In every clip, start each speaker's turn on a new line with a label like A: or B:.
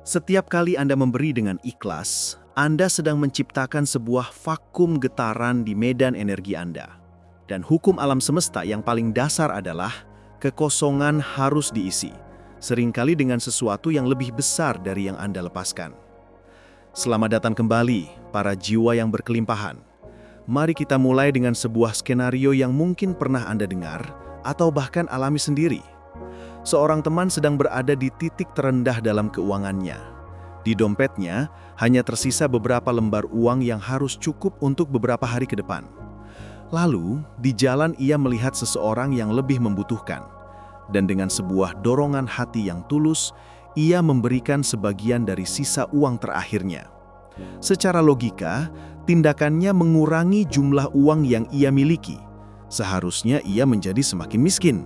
A: Setiap kali Anda memberi dengan ikhlas, Anda sedang menciptakan sebuah vakum getaran di medan energi Anda. Dan hukum alam semesta yang paling dasar adalah kekosongan harus diisi, seringkali dengan sesuatu yang lebih besar dari yang Anda lepaskan. Selamat datang kembali, para jiwa yang berkelimpahan. Mari kita mulai dengan sebuah skenario yang mungkin pernah Anda dengar atau bahkan alami sendiri. Seorang teman sedang berada di titik terendah dalam keuangannya. Di dompetnya hanya tersisa beberapa lembar uang yang harus cukup untuk beberapa hari ke depan. Lalu, di jalan ia melihat seseorang yang lebih membutuhkan. Dan dengan sebuah dorongan hati yang tulus, ia memberikan sebagian dari sisa uang terakhirnya. Secara logika, tindakannya mengurangi jumlah uang yang ia miliki. Seharusnya ia menjadi semakin miskin.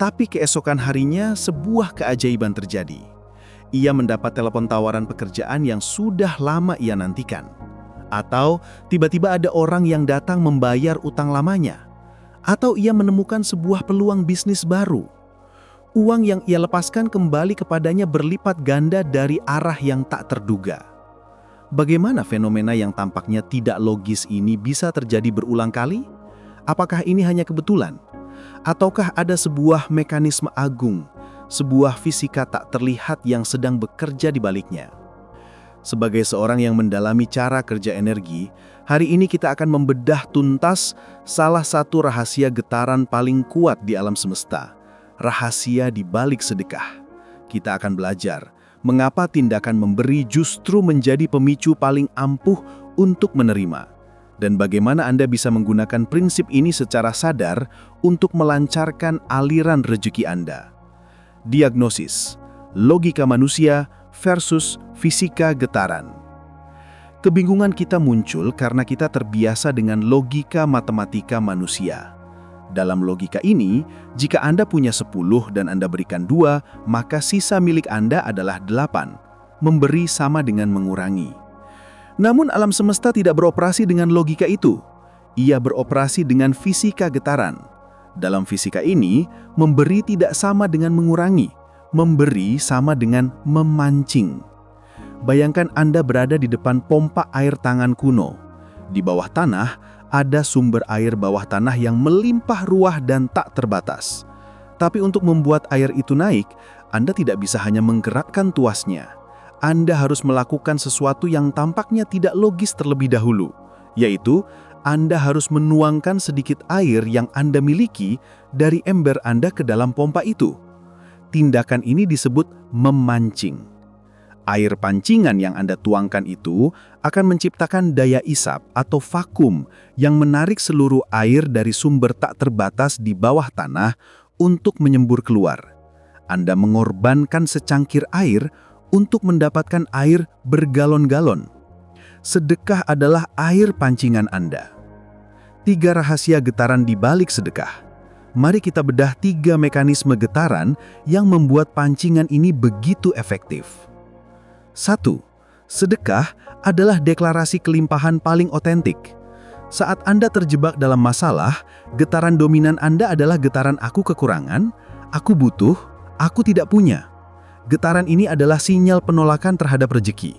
A: Tapi keesokan harinya sebuah keajaiban terjadi. Ia mendapat telepon tawaran pekerjaan yang sudah lama ia nantikan. Atau tiba-tiba ada orang yang datang membayar utang lamanya. Atau ia menemukan sebuah peluang bisnis baru. Uang yang ia lepaskan kembali kepadanya berlipat ganda dari arah yang tak terduga. Bagaimana fenomena yang tampaknya tidak logis ini bisa terjadi berulang kali? Apakah ini hanya kebetulan? Ataukah ada sebuah mekanisme agung, sebuah fisika tak terlihat yang sedang bekerja di baliknya? Sebagai seorang yang mendalami cara kerja energi, hari ini kita akan membedah tuntas salah satu rahasia getaran paling kuat di alam semesta, rahasia di balik sedekah. Kita akan belajar mengapa tindakan memberi justru menjadi pemicu paling ampuh untuk menerima. Dan bagaimana Anda bisa menggunakan prinsip ini secara sadar untuk melancarkan aliran rezeki Anda. Diagnosis, logika manusia versus fisika getaran. Kebingungan kita muncul karena kita terbiasa dengan logika matematika manusia. Dalam logika ini, jika Anda punya 10 dan Anda berikan 2, maka sisa milik Anda adalah 8. Memberi sama dengan mengurangi. Namun alam semesta tidak beroperasi dengan logika itu. Ia beroperasi dengan fisika getaran. Dalam fisika ini, memberi tidak sama dengan mengurangi. Memberi sama dengan memancing. Bayangkan Anda berada di depan pompa air tangan kuno. Di bawah tanah, ada sumber air bawah tanah yang melimpah ruah dan tak terbatas. Tapi untuk membuat air itu naik, Anda tidak bisa hanya menggerakkan tuasnya. Anda harus melakukan sesuatu yang tampaknya tidak logis terlebih dahulu, yaitu Anda harus menuangkan sedikit air yang Anda miliki dari ember Anda ke dalam pompa itu. Tindakan ini disebut memancing. Air pancingan yang Anda tuangkan itu akan menciptakan daya isap atau vakum yang menarik seluruh air dari sumber tak terbatas di bawah tanah untuk menyembur keluar. Anda mengorbankan secangkir air untuk mendapatkan air bergalon-galon. Sedekah adalah air pancingan Anda. 3 rahasia getaran di balik sedekah. Mari kita bedah 3 mekanisme getaran yang membuat pancingan ini begitu efektif. 1. Sedekah adalah deklarasi kelimpahan paling otentik. Saat Anda terjebak dalam masalah, getaran dominan Anda adalah getaran aku kekurangan, aku butuh, aku tidak punya. Getaran ini adalah sinyal penolakan terhadap rezeki.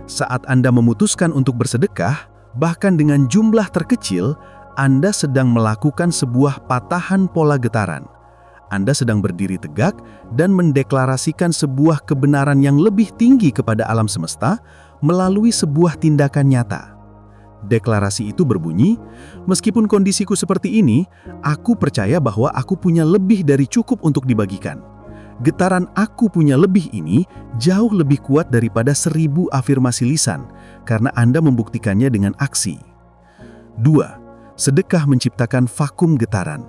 A: Saat Anda memutuskan untuk bersedekah, bahkan dengan jumlah terkecil, Anda sedang melakukan sebuah patahan pola getaran. Anda sedang berdiri tegak dan mendeklarasikan sebuah kebenaran yang lebih tinggi kepada alam semesta melalui sebuah tindakan nyata. Deklarasi itu berbunyi, meskipun kondisiku seperti ini, aku percaya bahwa aku punya lebih dari cukup untuk dibagikan. Getaran aku punya lebih ini jauh lebih kuat daripada 1000 afirmasi lisan karena Anda membuktikannya dengan aksi. 2. Sedekah menciptakan vakum getaran.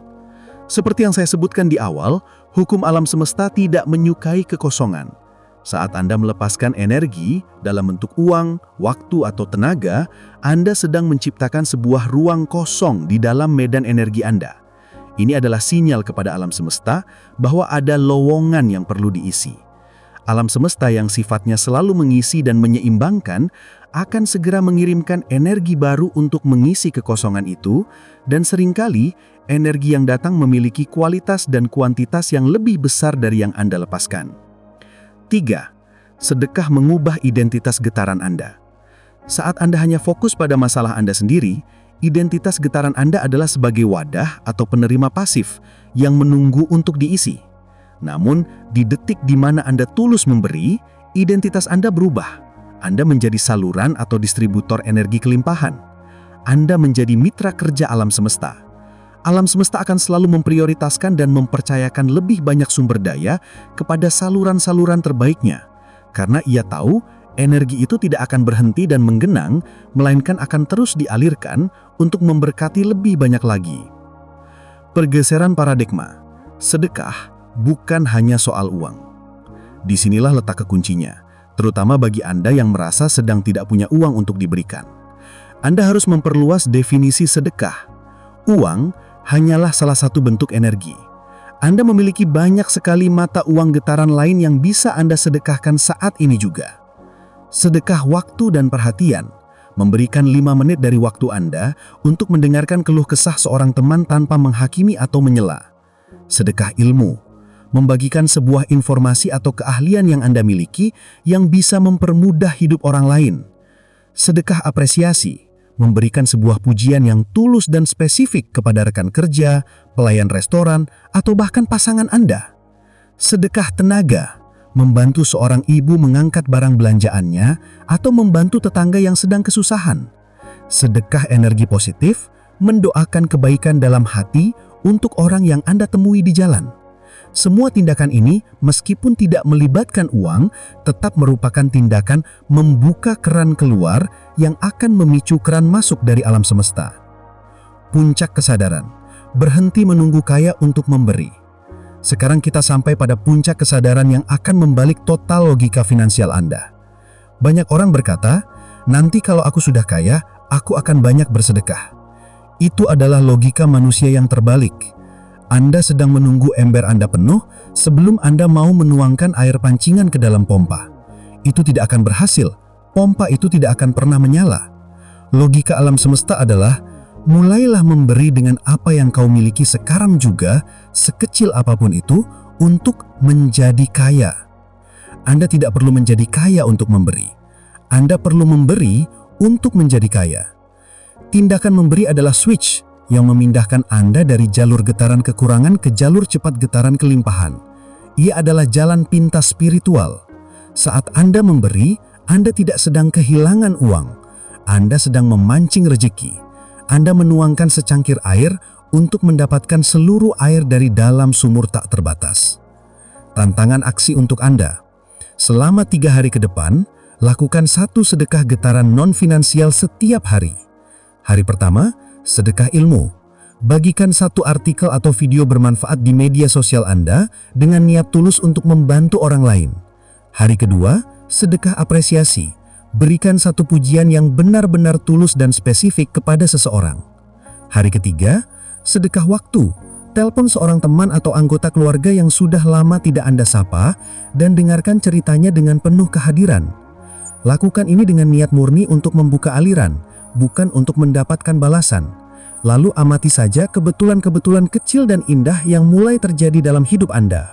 A: Seperti yang saya sebutkan di awal, hukum alam semesta tidak menyukai kekosongan. Saat Anda melepaskan energi dalam bentuk uang, waktu, atau tenaga, Anda sedang menciptakan sebuah ruang kosong di dalam medan energi Anda. Ini adalah sinyal kepada alam semesta bahwa ada lowongan yang perlu diisi. Alam semesta yang sifatnya selalu mengisi dan menyeimbangkan akan segera mengirimkan energi baru untuk mengisi kekosongan itu, dan seringkali energi yang datang memiliki kualitas dan kuantitas yang lebih besar dari yang Anda lepaskan. 3. sedekah mengubah identitas getaran Anda. Saat Anda hanya fokus pada masalah Anda sendiri, identitas getaran Anda adalah sebagai wadah atau penerima pasif yang menunggu untuk diisi. Namun, di detik di mana Anda tulus memberi, identitas Anda berubah. Anda menjadi saluran atau distributor energi kelimpahan. Anda menjadi mitra kerja alam semesta. Alam semesta akan selalu memprioritaskan dan mempercayakan lebih banyak sumber daya kepada saluran-saluran terbaiknya. Karena ia tahu, energi itu tidak akan berhenti dan menggenang, melainkan akan terus dialirkan untuk memberkati lebih banyak lagi. Pergeseran paradigma. Sedekah bukan hanya soal uang. Disinilah letak kekuncinya, terutama bagi Anda yang merasa sedang tidak punya uang untuk diberikan. Anda harus memperluas definisi sedekah. Uang hanyalah salah satu bentuk energi. Anda memiliki banyak sekali mata uang getaran lain yang bisa Anda sedekahkan saat ini juga. Sedekah waktu dan perhatian, memberikan 5 menit dari waktu Anda untuk mendengarkan keluh kesah seorang teman tanpa menghakimi atau menyela. Sedekah ilmu, membagikan sebuah informasi atau keahlian yang Anda miliki yang bisa mempermudah hidup orang lain. Sedekah apresiasi, memberikan sebuah pujian yang tulus dan spesifik kepada rekan kerja, pelayan restoran, atau bahkan pasangan Anda. Sedekah tenaga, membantu seorang ibu mengangkat barang belanjaannya atau membantu tetangga yang sedang kesusahan. Sedekah energi positif, mendoakan kebaikan dalam hati untuk orang yang Anda temui di jalan. Semua tindakan ini, meskipun tidak melibatkan uang, tetap merupakan tindakan membuka keran keluar yang akan memicu keran masuk dari alam semesta. Puncak kesadaran, berhenti menunggu kaya untuk memberi. Sekarang kita sampai pada puncak kesadaran yang akan membalik total logika finansial Anda. Banyak orang berkata, nanti kalau aku sudah kaya, aku akan banyak bersedekah. Itu adalah logika manusia yang terbalik. Anda sedang menunggu ember Anda penuh sebelum Anda mau menuangkan air pancingan ke dalam pompa. Itu tidak akan berhasil. Pompa itu tidak akan pernah menyala. Logika alam semesta adalah, mulailah memberi dengan apa yang kau miliki sekarang juga, sekecil apapun itu, untuk menjadi kaya. Anda tidak perlu menjadi kaya untuk memberi. Anda perlu memberi untuk menjadi kaya. Tindakan memberi adalah switch yang memindahkan Anda dari jalur getaran kekurangan ke jalur cepat getaran kelimpahan. Ia adalah jalan pintas spiritual. Saat Anda memberi, Anda tidak sedang kehilangan uang. Anda sedang memancing rezeki. Anda menuangkan secangkir air untuk mendapatkan seluruh air dari dalam sumur tak terbatas. Tantangan aksi untuk Anda. Selama 3 hari ke depan, lakukan 1 sedekah getaran non-finansial setiap hari. Hari pertama, sedekah ilmu. Bagikan 1 artikel atau video bermanfaat di media sosial Anda dengan niat tulus untuk membantu orang lain. Hari kedua, sedekah apresiasi. Berikan 1 pujian yang benar-benar tulus dan spesifik kepada seseorang. Hari ketiga, sedekah waktu. Telepon seorang teman atau anggota keluarga yang sudah lama tidak Anda sapa dan dengarkan ceritanya dengan penuh kehadiran. Lakukan ini dengan niat murni untuk membuka aliran, bukan untuk mendapatkan balasan. Lalu amati saja kebetulan-kebetulan kecil dan indah yang mulai terjadi dalam hidup Anda.